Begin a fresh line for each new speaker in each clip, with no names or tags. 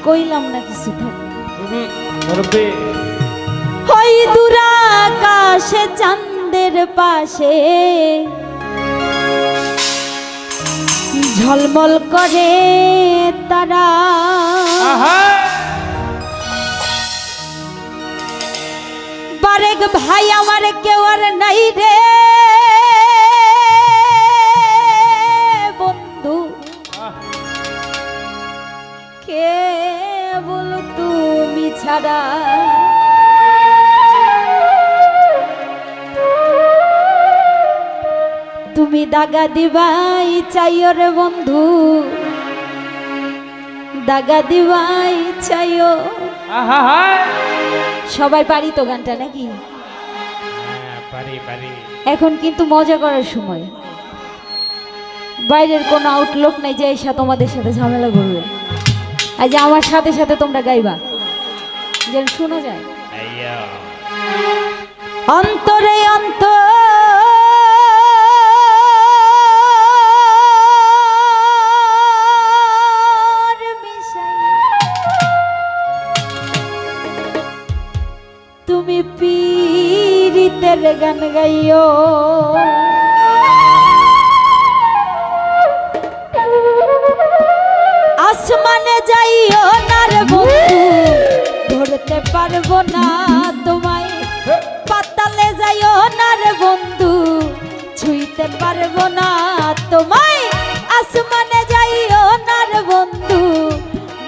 কইলাম না কিছু থাকবে ওই দুরাকাশে চাঁদের পাশে ঝলমল করে তারা বারেক ভাই আমার কেউ আর নাই রে বন্ধু কেবল তুমি ছাড়া তুমি দাগা দিবাই চাইও রে বন্ধু দাগা দিবাই চাইও সবাই পারি তো গানটা নাকি এখন কিন্তু মজা করার সময় বাইরের কোনো আউটলুক নাই যে এসে তোমাদের সাথে ঝামেলা করবে আজ আমার সাথে সাথে তোমরা গাইবা যেন শোনা যায় অন্তরে অন্তর তুমি পীড়িতের গান গাইও আসমানে যাইও না রে বন্ধু ধরতে পারবো না তোমায় পাতালে যাইও না রে বন্ধু ছুঁইতে পারবো না তোমায় আসমানে যাইও না রে বন্ধু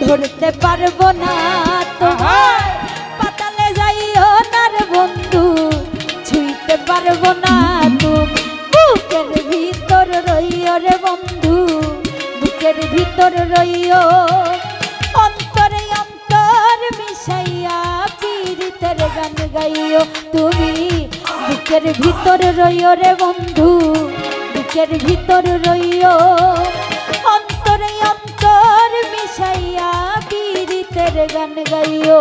ধরতে পারবো না তোমায় পাতালে যাইও না রে বন্ধু ছুঁইতে পারবো না তুমি বুকের ভিতর রইও রে বন্ধু বুকের ভিতর রইও অন্তরে অন্তর মিশাইয়া পীড়িতের গান গাইও তুমি বুকের ভিতর রইও রে বন্ধু বুকের ভিতর রইও অন্তরে অন্তর মিশাইয়া পীড়িতের গান গাইও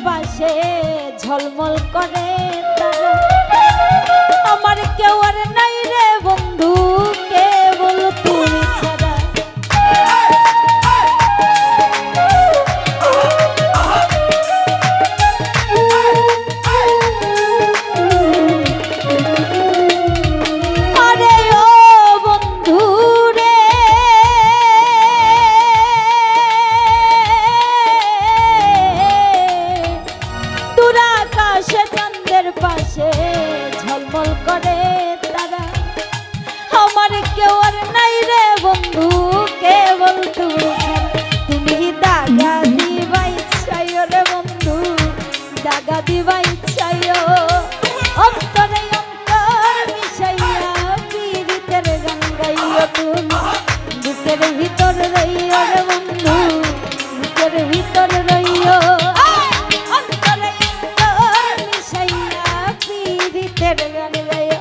পাশে ঝলমল করে তারা আমার কেউ আর নাই রে বন্ধু কেবল তুমি ছাড়া আরে ও বন্ধু রে আকাশে চাঁদের পাশে ঝলমল করে তারা আমার কেউ আর নাই রে বন্ধু কেবল তুমি দাগা দিবাই চাইও রে বন্ধু দাগা দিবাই চাইও অন্তরে অন্তর মিশাইয়া পীড়িতের গান গাইও তুমি বুকের ভিতর রইও রে বন্ধু বুকের ভিতর রইও গান গাইও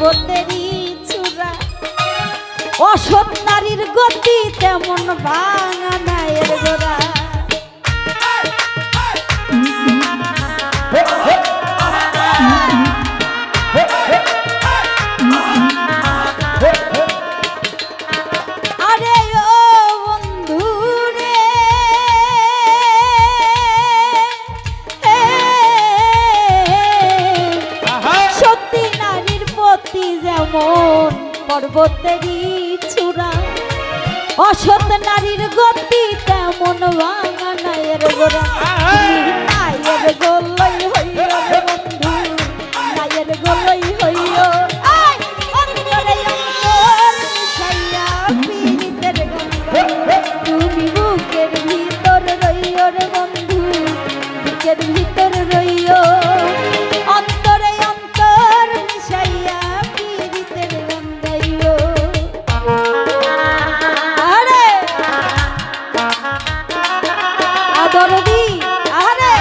পর্বতেরই চূড়া অসৎ নারীর গতি তেমন ভাঙা নায়ের গোড়া আরে ও বন্ধু রে সত্যি নারীর প্রতি যেমন পর্বতেরই চূড়া অসৎ নারীর গতি তেমন ভাঙা নায়ের গোড়া নায়ের গোলই হইও রে বন্ধু নায়ের গোলই হইও তুমি বুকের ভিতর রইও রে বন্ধু বুকের ভিতর রইও অন্তরে অন্তর মিশাইয়া পীড়িতের গান গাইও আরে আদরদি আরে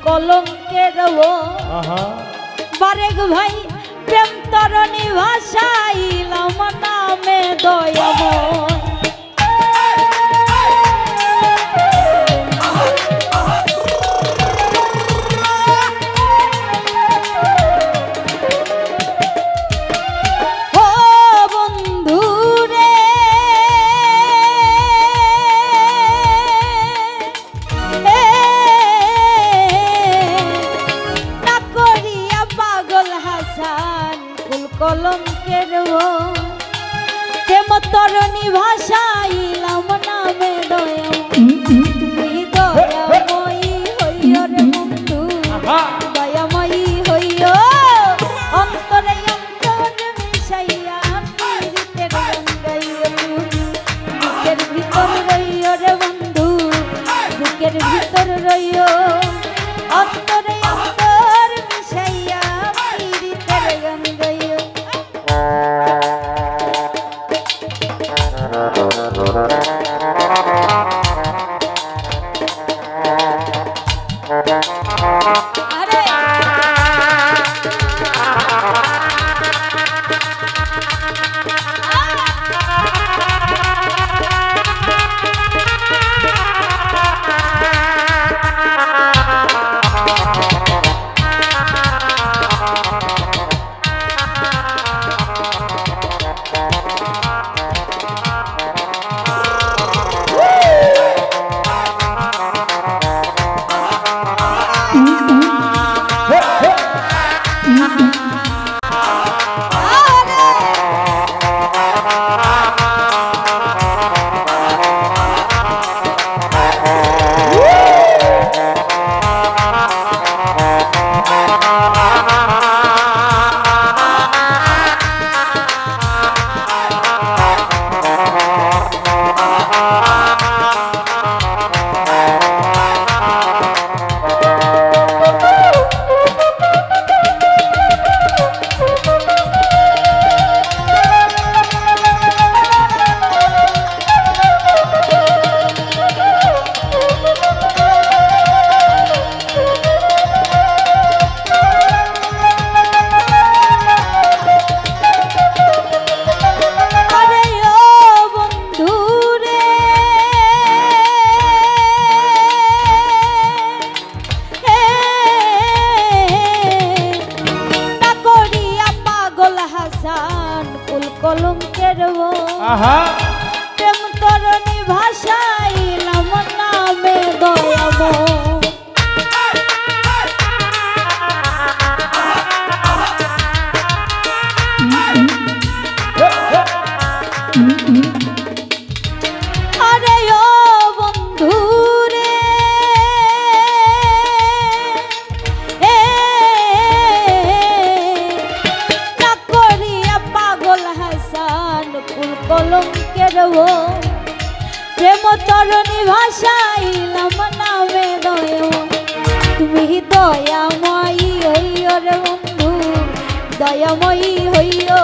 কলঙ্কের বারেক ভাই প্রেম তরণী ভাষাইলাম নামে দয়াময় কলঙ্কের প্রেম তরণী ভাষাইলাম নামে দয়া তুমি দয়াময়ী হইও রে বন্ধু দয়াময়ী হইও অন্তরে অন্তর মিশাইয়া পীড়িতের গান গাইও বুকের ভিতর রইও রে বন্ধু বুকের ভিতর রইও অন্তরে অন্তর মিশাইয়া পীড়িতের গান গাইও হাসান কুল কলঙ্কের
আহা
প্রেম তরণী ভাষাইলাম নামে দয়াম আরে ও বন্ধু রে না করিয়া পাগল হাসান কুল কলঙ্কের প্রেম তরণী ভাষাইলাম নামে দয়া তুমি দয়াময়ী হইও রে বন্ধু দয়াময়ী হইও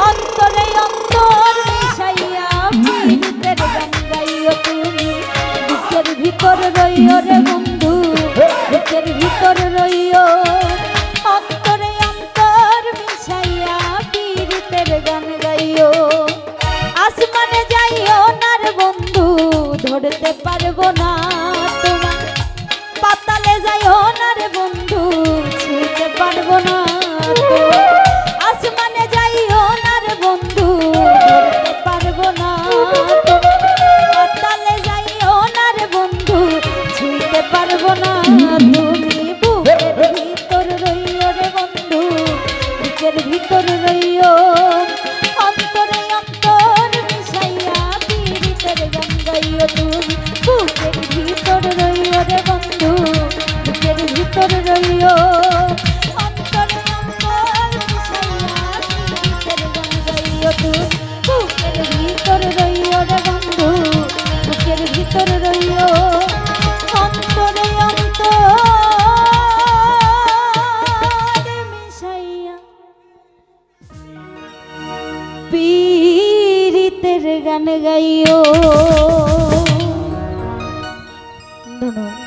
অন্তরে অন্তর মিশাইয়া পীড়িতের গান গাইও তুমি বুকের ভিতর রইও রে বন্ধু বুকের ভিতর রইও অন্তরে অন্তর মিশাইয়া পীড়িতের গান গাইও আসমানে যাইও না রে বন্ধু ধরতে পারবো না তোমার পাতালে যাইও না রে বন্ধু ছুঁইতে পারবো না আসমানে যাইও না রে বন্ধু ধরতে পারবো না পাতালে যাইও না রে বন্ধু ছুঁইতে পারবো না তুমি বুকের ভিতর রইও রে বন্ধু বুকের ভিতর রইও অন্তরে অন্তর মিশাইয়া পীড়িতের গান গাইও তুমি বুকের ভিতর রইও রে বন্ধু বুকের ভিতর রইও অন্তরে অন্তর মিশাইয়া পীড়িতের গান গাইও তুমি বুকের ভিতর রইও রে বন্ধু বুকের ভিতর রইও অন্তরে অন্তর মিশাইয়া পীড়িতের গান গাইও ধন্যবাদ।